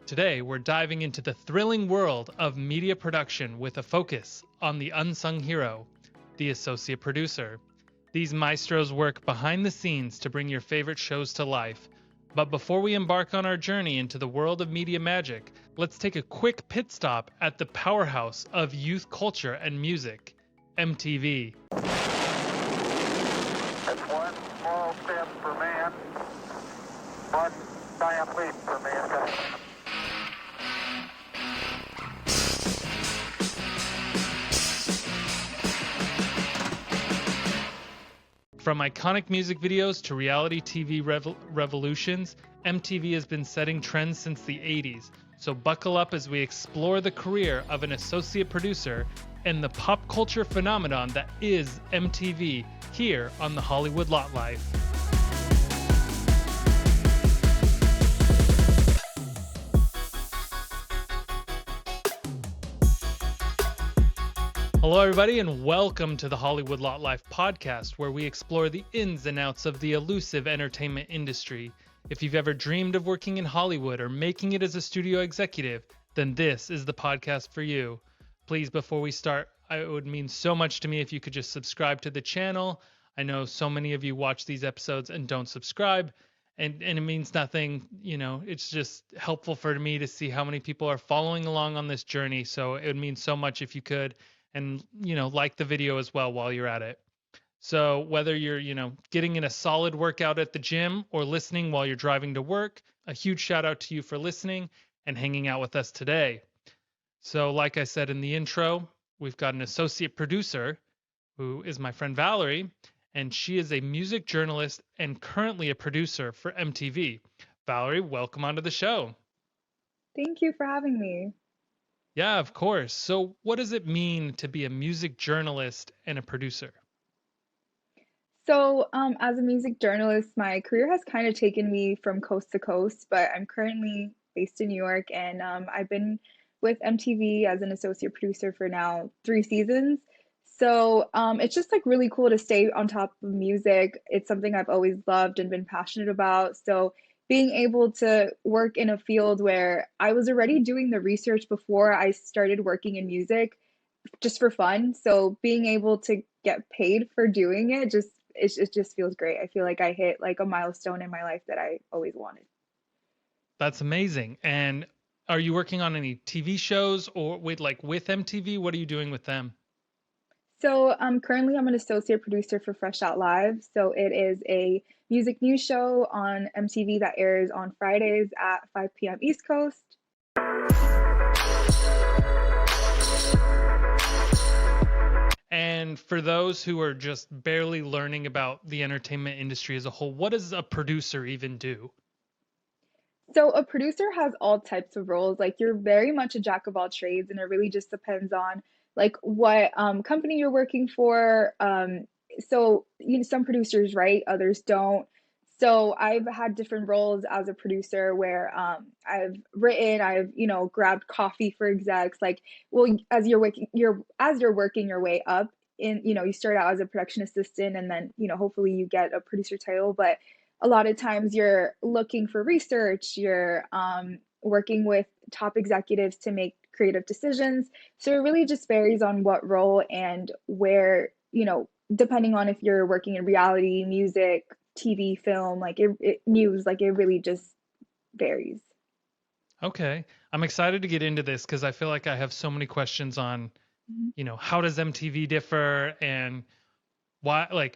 Today, we're diving into the thrilling world of media production with a focus on the unsung hero, the associate producer. These maestros work behind the scenes to bring your favorite shows to life. But before we embark on our journey into the world of media magic, let's take a quick pit stop at the powerhouse of youth culture and music, MTV. It's one small step for man, one giant leap for mankind. From iconic music videos to reality TV revolutions, MTV has been setting trends since the 80s. So buckle up as we explore the career of an associate producer and the pop culture phenomenon that is MTV here on the Hollywood Lot Life. Hello, everybody, and welcome to the Hollywood Lot Life podcast, where we explore the ins and outs of the elusive entertainment industry. If you've ever dreamed of working in Hollywood or making it as a studio executive, then this is the podcast for you. Please, before we start, it would mean so much to me if you could just subscribe to the channel. I know so many of you watch these episodes and don't subscribe, and it means nothing. It's just helpful for me to see how many people are following along on this journey. So it would mean so much if you could. And, like the video as well while you're at it. So whether you're, getting in a solid workout at the gym or listening while you're driving to work, a huge shout out to you for listening and hanging out with us today. So like I said in the intro, we've got an associate producer who is my friend Valerie, and she is a music journalist and currently a producer for MTV. Valerie, welcome onto the show. Thank you for having me. Yeah, of course. So what does it mean to be a music journalist and a producer? So, as a music journalist, my career has kind of taken me from coast to coast, but I'm currently based in New York, and I've been with MTV as an associate producer for now 3 seasons. So, it's just like really cool to stay on top of music. It's something I've always loved and been passionate about. So, being able to work in a field where I was already doing the research before I started working in music just for fun. So being able to get paid for doing it just feels great. I feel like I hit like a milestone in my life that I always wanted. That's amazing. And are you working on any TV shows or with MTV? What are you doing with them? So currently I'm an associate producer for Fresh Out Live. So it is a music news show on MTV that airs on Fridays at 5 p.m. East Coast. And for those who are just barely learning about the entertainment industry as a whole, what does a producer even do? So a producer has all types of roles. Like you're very much a jack of all trades, and it really just depends on like what company you're working for. So some producers write, others don't. So I've had different roles as a producer where I've written, I've grabbed coffee for execs. Like, well, as you're working your way up, you start out as a production assistant, and then hopefully you get a producer title, but a lot of times you're looking for research, you're working with top executives to make creative decisions. So it really just varies on what role and where, depending on if you're working in reality, music, TV, film, like news, like it really just varies. Okay. I'm excited to get into this because I feel like I have so many questions on, how does MTV differ and why,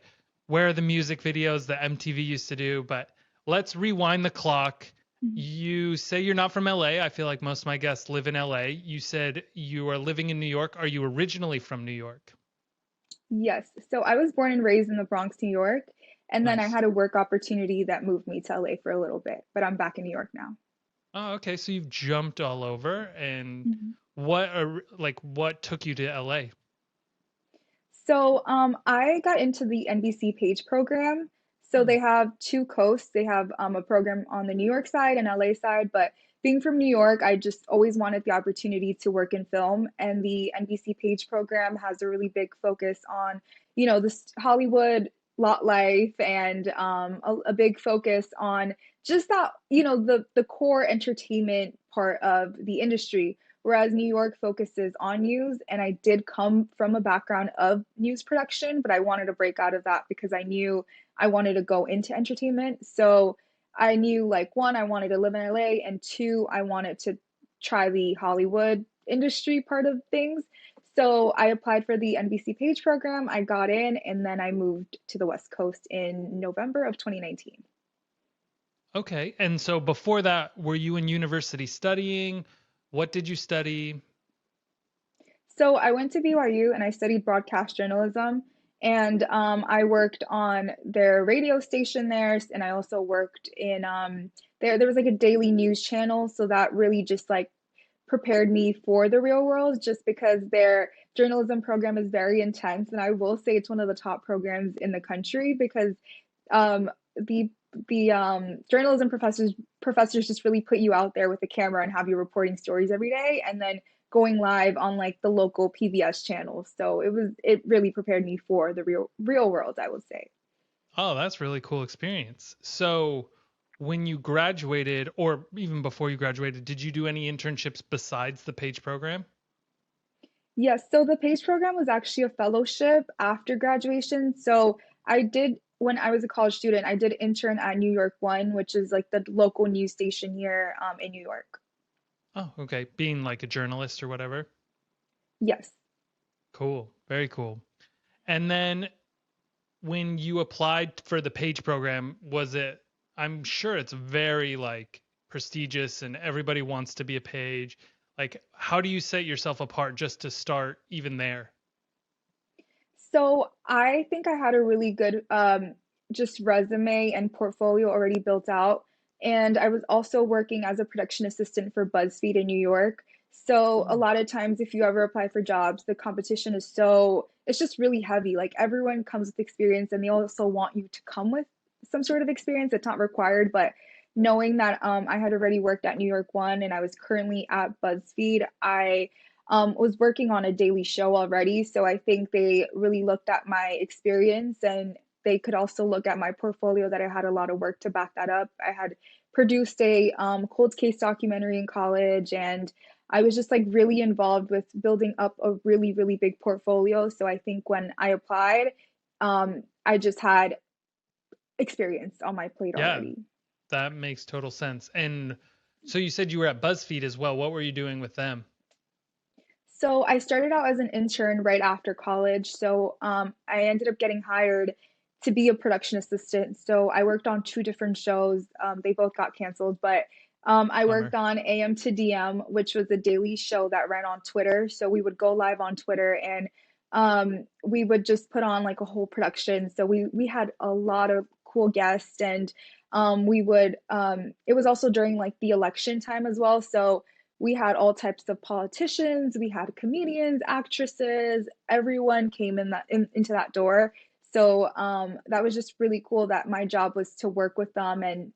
where are the music videos that MTV used to do? But let's rewind the clock. Mm-hmm. You say you're not from LA. I feel like most of my guests live in LA. You said you are living in New York. Are you originally from New York? Yes. So I was born and raised in the Bronx, New York. And then I Nice. had a work opportunity that moved me to LA for a little bit, but I'm back in New York now. Oh, okay. So you've jumped all over. And Mhm. what took you to LA? So I got into the NBC Page program. So Hmm. they have two coasts. They have a program on the New York side and LA side. But being from New York, I just always wanted the opportunity to work in film. And the NBC Page program has a really big focus on, this Hollywood lot life and a big focus on just that, the core entertainment part of the industry, whereas New York focuses on news. And I did come from a background of news production, but I wanted to break out of that because I knew I wanted to go into entertainment. So I knew, like, one, I wanted to live in LA, and two, I wanted to try the Hollywood industry part of things. So I applied for the NBC Page program, I got in, and then I moved to the West Coast in November of 2019. Okay. And so before that, were you in university studying? What did you study? So I went to BYU and I studied broadcast journalism. And I worked on their radio station there, and I also worked in there. There was like a daily news channel, so that really just like prepared me for the real world. Just because their journalism program is very intense, and I will say it's one of the top programs in the country because um, the journalism professors just really put you out there with the camera and have you reporting stories every day, and then going live on like the local PBS channel. So it really prepared me for the real world, I would say. Oh, that's really cool experience. So when you graduated, or even before you graduated, did you do any internships besides the Page program? Yes, so the PACE program was actually a fellowship after graduation. So I did, when I was a college student, I did intern at New York One, which is like the local news station here in New York. Oh, okay. Being like a journalist or whatever. Yes. Cool. Very cool. And then when you applied for the Page program, was it, I'm sure it's very like prestigious and everybody wants to be a Page. Like, how do you set yourself apart just to start even there? So I think I had a really good just resume and portfolio already built out. And I was also working as a production assistant for BuzzFeed in New York. So a Oh, lot of times, if you ever apply for jobs, the competition is it's just really heavy. Like everyone comes with experience, and they also want you to come with some sort of experience. It's not required, but knowing that I had already worked at New York One and I was currently at BuzzFeed, I was working on a daily show already. So I think they really looked at my experience, and they could also look at my portfolio that I had a lot of work to back that up. I had produced a cold case documentary in college, and I was just like really involved with building up a really, really big portfolio. So I think when I applied, I just had experience on my plate yeah, already. that makes total sense. And so you said you were at BuzzFeed as well. What were you doing with them? So I started out as an intern right after college. So I ended up getting hired to be a production assistant. So I worked on two different shows. They both got canceled, but I worked Bummer. on AM to DM, which was a daily show that ran on Twitter. So we would go live on Twitter, and we would just put on like a whole production. So we had a lot of cool guests, and we would it was also during like the election time as well. So we had all types of politicians, we had comedians, actresses, everyone came into that door. So that was just really cool that my job was to work with them and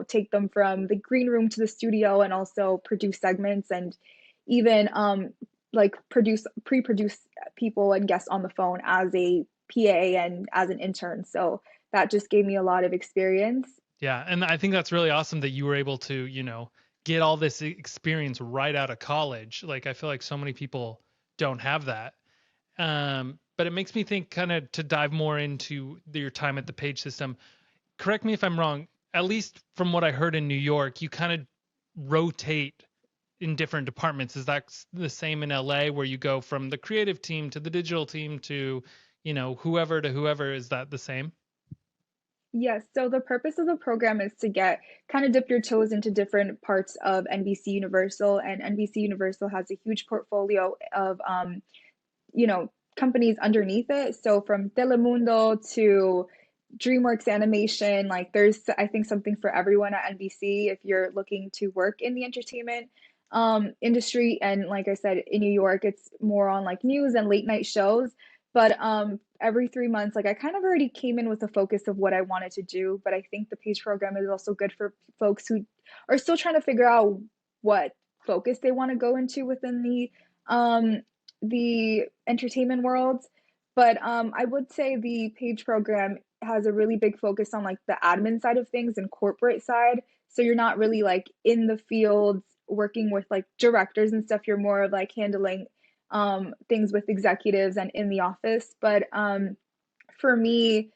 take them from the green room to the studio, and also produce segments, and even like pre-produce people and guests on the phone as a PA and as an intern. So that just gave me a lot of experience. Yeah, and I think that's really awesome that you were able to, get all this experience right out of college. Like I feel like so many people don't have that. But it makes me think kind of to dive more into your time at the Page system. Correct me if I'm wrong. At least from what I heard in New York, you kind of rotate in different departments. Is that the same in LA where you go from the creative team to the digital team to, whoever to whoever? Is that the same? Yes, so the purpose of the program is to get kind of dip your toes into different parts of NBC Universal, and NBC Universal has a huge portfolio of companies underneath it. So from Telemundo to DreamWorks Animation, like there's I think something for everyone at NBC if you're looking to work in the entertainment industry. And like I said, in New York, it's more on like news and late night shows. But every 3 months, like I kind of already came in with a focus of what I wanted to do. But I think the PACE program is also good for folks who are still trying to figure out what focus they want to go into within the entertainment world. But I would say the PAGE program has a really big focus on like the admin side of things and corporate side. So you're not really like in the field working with like directors and stuff. You're more of like handling things with executives and in the office. But for me,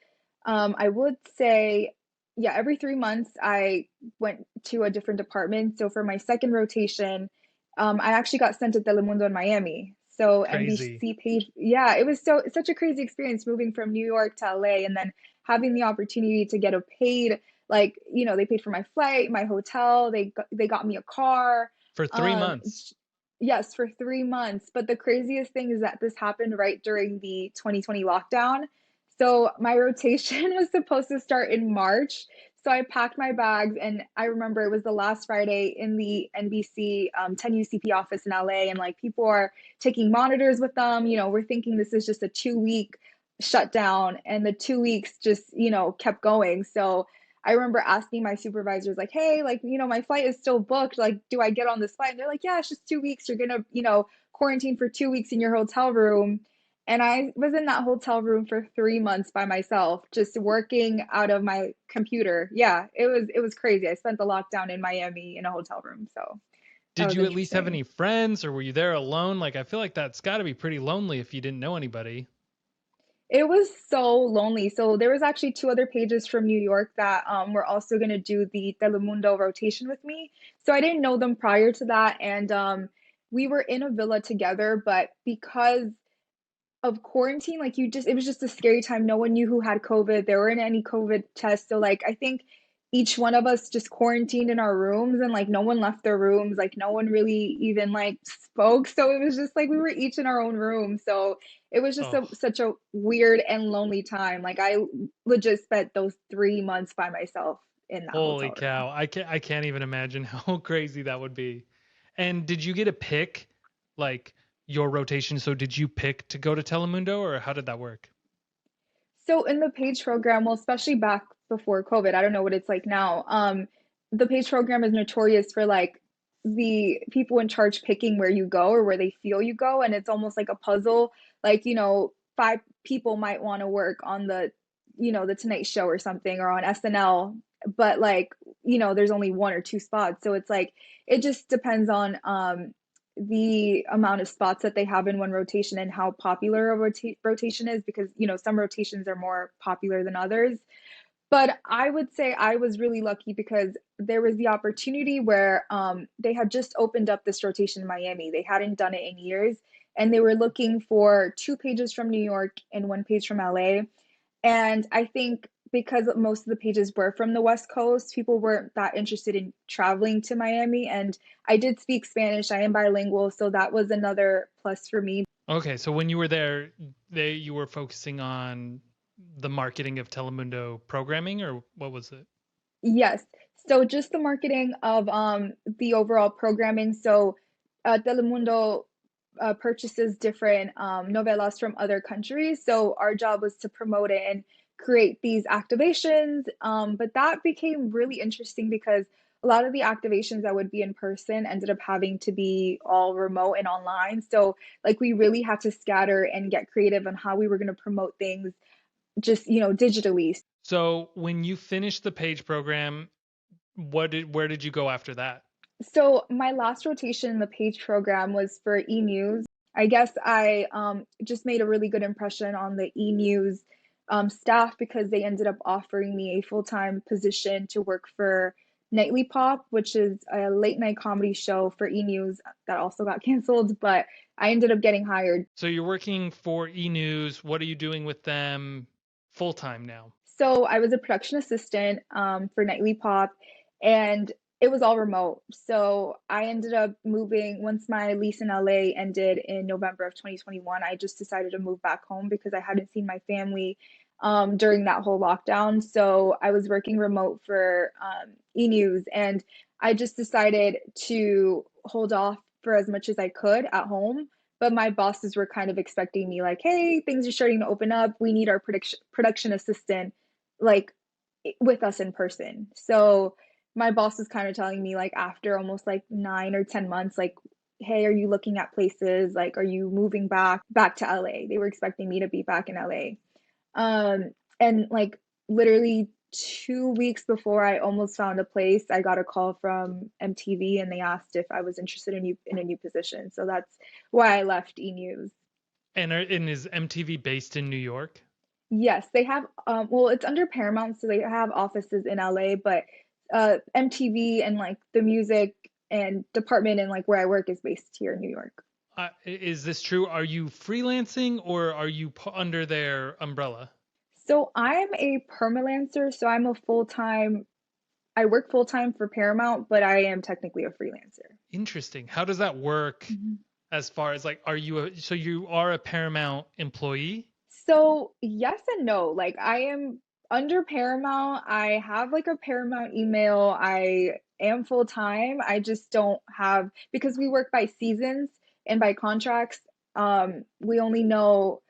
I would say, yeah, every 3 months I went to a different department. So for my second rotation, I actually got sent to Telemundo in Miami. So Crazy. NBC paid, yeah, it was such a crazy experience moving from New York to LA and then having the opportunity to get a paid, like, they paid for my flight, my hotel, they got me a car. For three Um, months. yes, for 3 months. But the craziest thing is that this happened right during the 2020 lockdown. So my rotation was supposed to start in March. So I packed my bags, and I remember it was the last Friday in the NBC 10 UCP office in LA, and like people are taking monitors with them. We're thinking this is just a 2 week shutdown, and the 2 weeks just kept going. So I remember asking my supervisors, like, hey, like, my flight is still booked. Like, do I get on this flight? And they're like, yeah, it's just 2 weeks. You're gonna, quarantine for 2 weeks in your hotel room. And I was in that hotel room for 3 months by myself, just working out of my computer. Yeah, it was crazy. I spent the lockdown in Miami in a hotel room. So that Did was you at least have interesting. any friends, or were you there alone? Like, I feel like that's got to be pretty lonely if you didn't know anybody. It was so lonely. So there was actually two other pages from New York that were also going to do the Telemundo rotation with me. So I didn't know them prior to that, and we were in a villa together. But because of quarantine, like it was just a scary time. No one knew who had COVID. There weren't any COVID tests. So like I think each one of us just quarantined in our rooms, and like no one left their rooms. Like no one really even like spoke. So it was just like we were each in our own room. So it was just Oh, such a weird and lonely time. Like I legit spent those 3 months by myself in that holy hotel room. cow. I can't even imagine how crazy that would be. And did you get to pick like your rotation? So did you pick to go to Telemundo, or how did that work? So in the page program, well, especially back before COVID, I don't know what it's like now. The page program is notorious for like the people in charge picking where you go or where they feel you go, and it's almost like a puzzle. Like, five people might want to work on the Tonight Show or something or on SNL, but like, there's only one or two spots. So it's like it just depends on the amount of spots that they have in one rotation and how popular a rotation is, because some rotations are more popular than others. But I would say I was really lucky because there was the opportunity where they had just opened up this rotation in Miami. They hadn't done it in years, and they were looking for two pages from New York and one page from LA. And I think because most of the pages were from the West Coast, people weren't that interested in traveling to Miami. And I did speak Spanish, I am bilingual. So that was another plus for me. Okay, so when you were there, you were focusing on the marketing of Telemundo programming, or what was it? Yes. So just the marketing of the overall programming. So Telemundo purchases different novelas from other countries. So our job was to promote it and create these activations. But that became really interesting because a lot of the activations that would be in person ended up having to be all remote and online. So like we really had to scatter and get creative on how we were going to promote things just, digitally. So when you finished the page program, where did you go after that? So my last rotation in the page program was for e-news. I guess I just made a really good impression on the e-news staff because they ended up offering me a full-time position to work for Nightly Pop, which is a late night comedy show for e-news that also got canceled, but I ended up getting hired. So you're working for E News. What are you doing with them full time now? So I was a production assistant for Nightly Pop, and it was all remote. So I ended up moving once my lease in LA ended in November of 2021. I just decided to move back home because I hadn't seen my family during that whole lockdown. So I was working remote for E News, and I just decided to hold off for as much as I could at home, but my bosses were kind of expecting me like, hey, things are starting to open up, we need our production assistant like with us in person. So my boss was kind of telling me like after almost like 9 or 10 months, like, hey, are you looking at places? Like, are you moving back to LA? They were expecting me to be back in LA. And like literally 2 weeks before I almost found a place, I got a call from MTV and they asked if I was interested in a new position. So that's why I left E News. And is MTV based in New York? Yes, they have well, it's under Paramount, so they have offices in LA, but MTV and like the music and department and like where I work is based here in New York. Is this true? Are you freelancing or are you under their umbrella? So I'm a permalancer, so I work full time for Paramount, but I am technically a freelancer. Interesting. How does that work Mhm. as far as like, so you are a Paramount employee? So yes and no. Like I am under Paramount. I have like a Paramount email. I am full time. I just don't have because we work by seasons and by contracts. We only know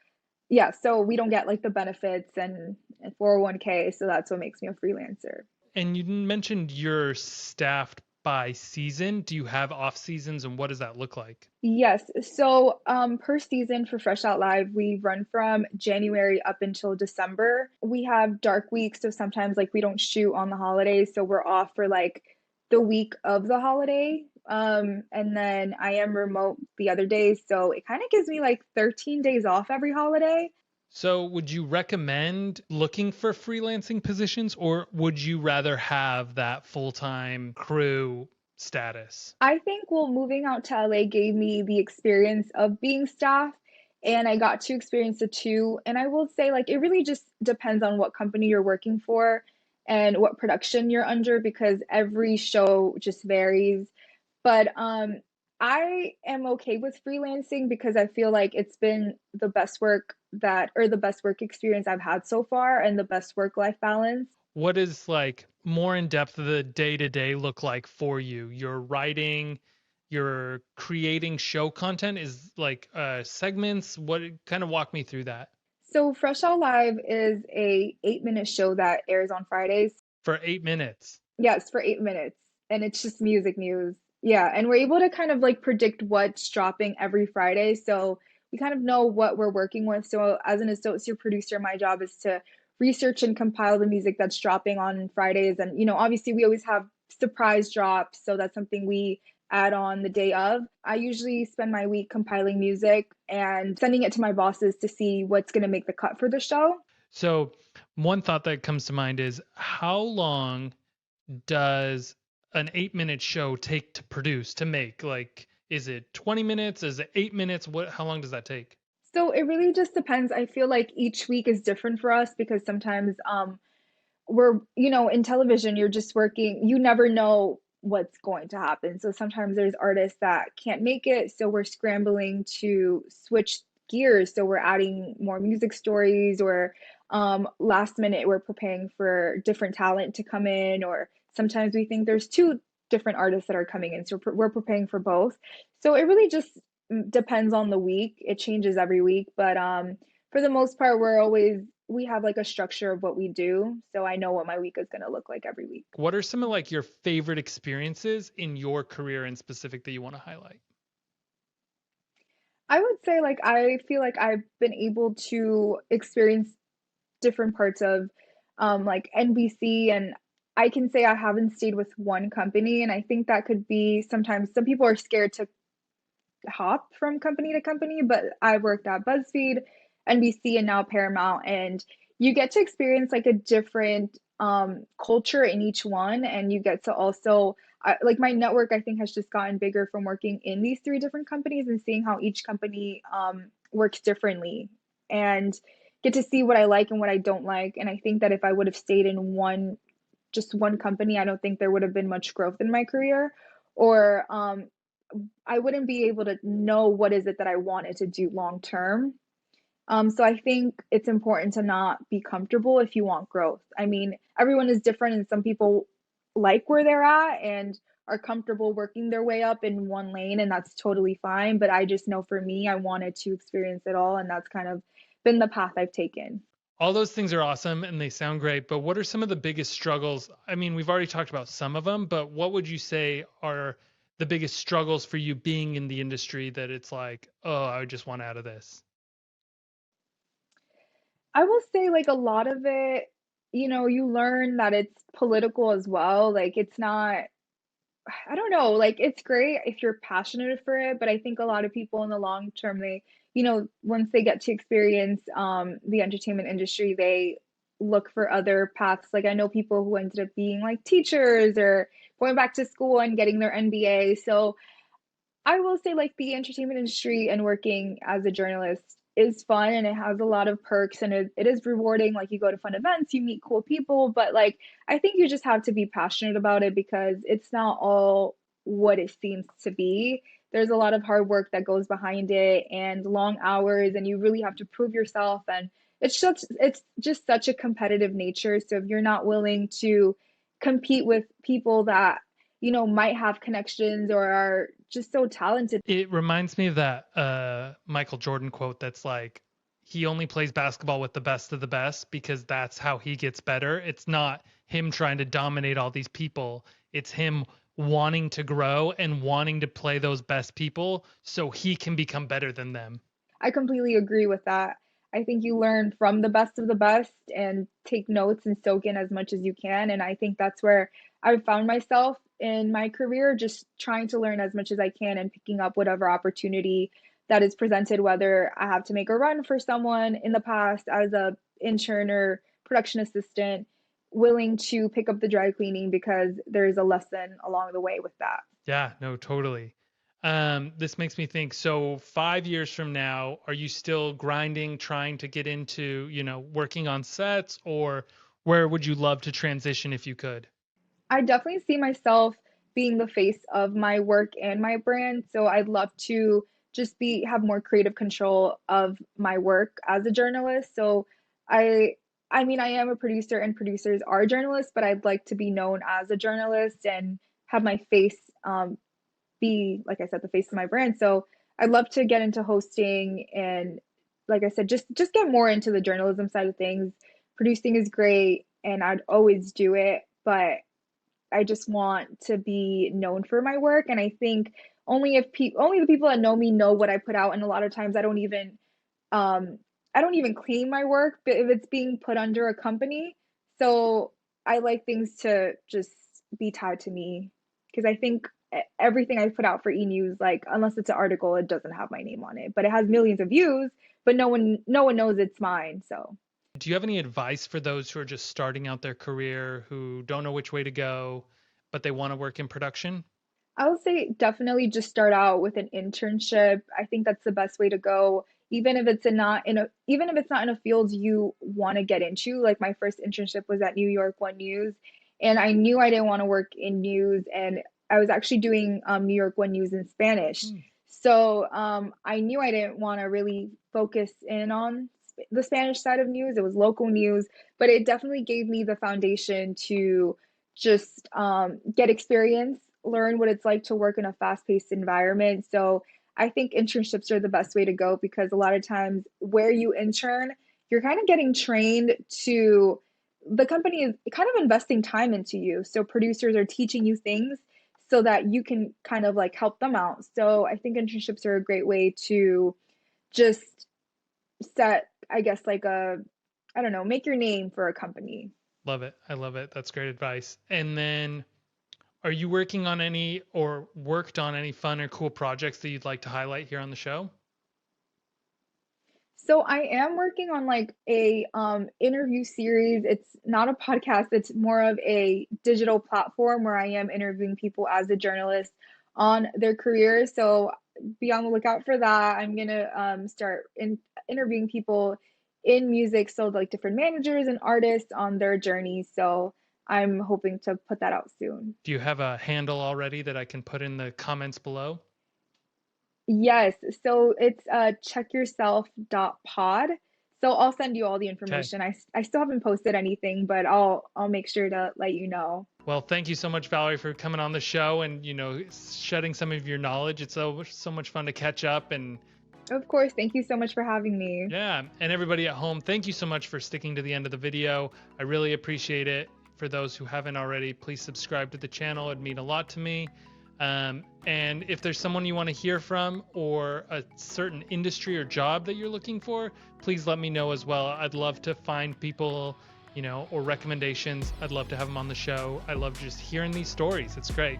yeah, so we don't get like the benefits and 401k, so that's what makes me a freelancer. And you mentioned you're staffed by season. Do you have off seasons and what does that look like? Yes. So, per season for Fresh Out Live, we run from January up until December. We have dark weeks, so sometimes like we don't shoot on the holidays, so we're off for like the week of the holiday. And then I am remote the other days, so it kind of gives me like 13 days off every holiday. So, would you recommend looking for freelancing positions or would you rather have that full time crew status? I think, well, moving out to LA gave me the experience of being staff, and I got to experience the two. And I will say, like, it really just depends on what company you're working for and what production you're under because every show just varies. But I am okay with freelancing because I feel like it's been the best work or the best work experience I've had so far and the best work-life balance. What is like more in depth the day to day look like for you? You're writing, you're creating show content is like segments. What kind of walk me through that So Fresh Out Live is a 8 minute show that airs on Fridays. for 8 minutes? Yes, for 8 minutes. And it's just music news. Yeah. And we're able to kind of like predict what's dropping every Friday. So we kind of know what we're working with. So as an associate producer, my job is to research and compile the music that's dropping on Fridays. And, obviously we always have surprise drops. So that's something we add on the day of. I usually spend my week compiling music and sending it to my bosses to see what's going to make the cut for the show. So, one thought that comes to mind is how long does an 8 minute show take to produce, to make? Like, is it 20 minutes? Is it 8 minutes? How long does that take? So it really just depends. I feel like each week is different for us because sometimes in television, you're just working, you never know what's going to happen. So sometimes there's artists that can't make it. So we're scrambling to switch gears. So we're adding more music stories, or last minute, we're preparing for different talent to come in, or sometimes we think there's two different artists that are coming in. So we're preparing for both. So it really just depends on the week. It changes every week. But for the most part, we have like a structure of what we do. So I know what my week is going to look like every week. What are some of like your favorite experiences in your career in specific that you want to highlight? I would say like I feel like I've been able to experience different parts of like NBC, and I can say I haven't stayed with one company, and I think that could be sometimes some people are scared to hop from company to company, but I worked at BuzzFeed, NBC, and now Paramount, and you get to experience like a different culture in each one, and you get to also like my network I think has just gotten bigger from working in these three different companies and seeing how each company works differently, and get to see what I like and what I don't like. And I think that if I would have stayed in just one company, I don't think there would have been much growth in my career, or I wouldn't be able to know what is it that I wanted to do long term. So I think it's important to not be comfortable if you want growth. I mean, everyone is different, and some people like where they're at and are comfortable working their way up in one lane, and that's totally fine. But I just know for me, I wanted to experience it all, and that's kind of been the path I've taken. All those things are awesome and they sound great, but what are some of the biggest struggles? I mean, we've already talked about some of them, but what would you say are the biggest struggles for you being in the industry that it's like, oh, I just want out of this? I will say, like, a lot of it. you learn that it's political as well. Like, it's not, I don't know, like, it's great if you're passionate for it, but I think a lot of people in the long term, once they get to experience the entertainment industry, they look for other paths. Like, I know people who ended up being like teachers or going back to school and getting their MBA. So I will say, like, the entertainment industry and working as a journalist is fun and it has a lot of perks and it is rewarding. Like, you go to fun events, you meet cool people, but like, I think you just have to be passionate about it because it's not all what it seems to be. There's a lot of hard work that goes behind it and long hours, and you really have to prove yourself. And it's just such a competitive nature. So if you're not willing to compete with people that might have connections or are just so talented. It reminds me of that Michael Jordan quote that's like, he only plays basketball with the best of the best because that's how he gets better. It's not him trying to dominate all these people. It's him wanting to grow and wanting to play those best people so he can become better than them. I completely agree with that. I think you learn from the best of the best and take notes and soak in as much as you can. And I think that's where I've found myself in my career, just trying to learn as much as I can and picking up whatever opportunity that is presented, whether I have to make a run for someone in the past as a intern or production assistant, willing to pick up the dry cleaning because there's a lesson along the way with that. Yeah, no, totally. This makes me think, so 5 years from now, are you still grinding, trying to get into, working on sets, or where would you love to transition if you could? I definitely see myself being the face of my work and my brand. So I'd love to just be have more creative control of my work as a journalist. So I I mean I am a producer and producers are journalists, but I'd like to be known as a journalist and have my face be, like I said, the face of my brand. So I'd love to get into hosting and, like I said, just get more into the journalism side of things. Producing is great and I'd always do it, but I just want to be known for my work. And I think only the people that know me know what I put out. And a lot of times um I don't even clean my work, but if it's being put under a company. So I like things to just be tied to me because I think everything I put out for e-news, like unless it's an article, it doesn't have my name on it, but it has millions of views, but no one knows it's mine. So Do you have any advice for those who are just starting out their career, who don't know which way to go, but they want to work in production? I would say definitely just start out with an internship. I think that's the best way to go, even if it's not in a field you want to get into. Like my first internship was at New York One News, and I knew I didn't want to work in news, and I was actually doing New York One News in Spanish. Hmm. So I knew I didn't want to really focus in on the Spanish side of news. It was local news, but it definitely gave me the foundation to just get experience, learn what it's like to work in a fast-paced environment. So I think internships are the best way to go because a lot of times where you intern, you're kind of getting trained to the company is kind of investing time into you. So producers are teaching you things so that you can kind of like help them out. So I think internships are a great way to just set, I guess, like I don't know, make your name for a company. Love it. I love it. That's great advice. And then, are you working on any or worked on any fun or cool projects that you'd like to highlight here on the show? So I am working on like a interview series. It's not a podcast, it's more of a digital platform where I am interviewing people as a journalist on their careers. So be on the lookout for that. I'm gonna start interviewing people in music, so like different managers and artists on their journey. So I'm hoping to put that out soon. Do you have a handle already that I can put in the comments below? Yes, so it's checkyourself.pod. So I'll send you all the Okay. information. I still haven't posted anything, but I'll make sure to let you know. Well, thank you so much, Valerie, for coming on the show and, shedding some of your knowledge. It's so much fun to catch up. And Of course, thank you so much for having me. yeah, and everybody at home, thank you so much for sticking to the end of the video. I really appreciate it. For those who haven't already, please subscribe to the channel. It'd mean a lot to me. And if there's someone you want to hear from or a certain industry or job that you're looking for, please let me know as well. I'd love to find people or recommendations, I'd love to have them on the show. I love just hearing these stories. It's great.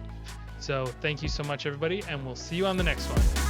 So thank you so much, everybody, and we'll see you on the next one.